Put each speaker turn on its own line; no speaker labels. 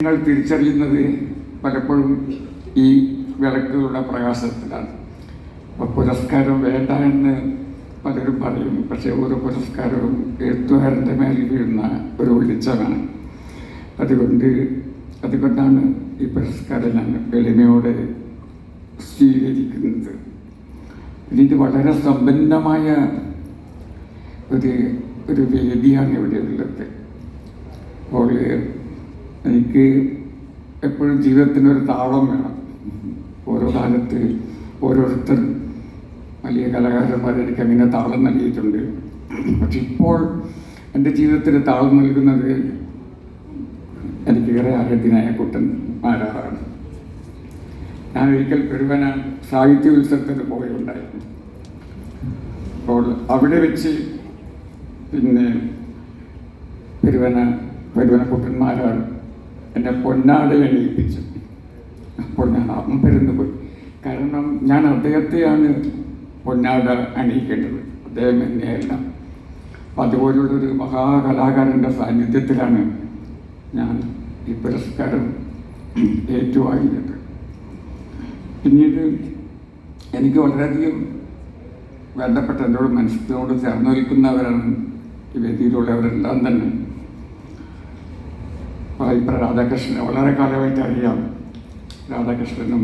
നിങ്ങൾ തിരിച്ചറിയുന്നത് പലപ്പോഴും ഈ വിളക്കുകളുടെ പ്രകാശത്തിലാണ്. അപ്പോൾ പുരസ്കാരം വേണ്ട എന്ന് പലരും പറയും. പക്ഷേ ഓരോ പുരസ്കാരവും എഴുത്തുകാരൻ്റെ മേൽ വീഴുന്ന ഒരു വെളിച്ചമാണ്. അതുകൊണ്ടാണ് ഈ പുരസ്കാരം ഞാൻ എളിമയോടെ സ്വീകരിക്കുന്നത്. ഇത് വളരെ സമ്പന്നമായ ഒരു വേദിയാണ് ഇവിടെ ഉള്ളത്. അപ്പോൾ എനിക്ക് എപ്പോഴും ജീവിതത്തിനൊരു താളം വേണം. ഓരോ കാലത്ത് ഓരോരുത്തർ വലിയ കലാകാരന്മാർ എനിക്ക് അങ്ങനെ താളം നൽകിയിട്ടുണ്ട്. പക്ഷെ ഇപ്പോൾ എൻ്റെ ജീവിതത്തിന് താളം നൽകുന്നത് എനിക്കേറെ ആരാധ്യനായ കുട്ടൻ മാരാറാണ്. ഞാൻ ഒരിക്കൽ പെരുവന സാഹിത്യ ഉത്സവത്തിന് പോയുണ്ടായിരുന്നു. അപ്പോൾ അവിടെ വെച്ച് പിന്നെ പെരുവന കുട്ടന്മാരാർ എന്നെ പൊന്നാട അണിയിപ്പിച്ചു. അപ്പോൾ ഞാൻ അമ്പരന്ന് പോയി. കാരണം ഞാൻ അദ്ദേഹത്തെയാണ് പൊന്നാട അണിയിക്കേണ്ടത്, അദ്ദേഹം എന്നെയല്ല. അപ്പം അതുപോലുള്ളൊരു മഹാകലാകാരൻ്റെ സാന്നിധ്യത്തിലാണ് ഞാൻ ഈ പുരസ്കാരം ഏറ്റുവാങ്ങിയത്. പിന്നീട് എനിക്ക് വളരെയധികം വേണ്ടപ്പെട്ട എന്നോട് മനസ്സിനോട് ചേർന്ന് നിൽക്കുന്നവരാണ് ഈ വേദിയിലുള്ളവരെല്ലാം തന്നെ. ഇപ്പോൾ രാധാകൃഷ്ണനെ വളരെ കാലമായിട്ട് അറിയാം. രാധാകൃഷ്ണനും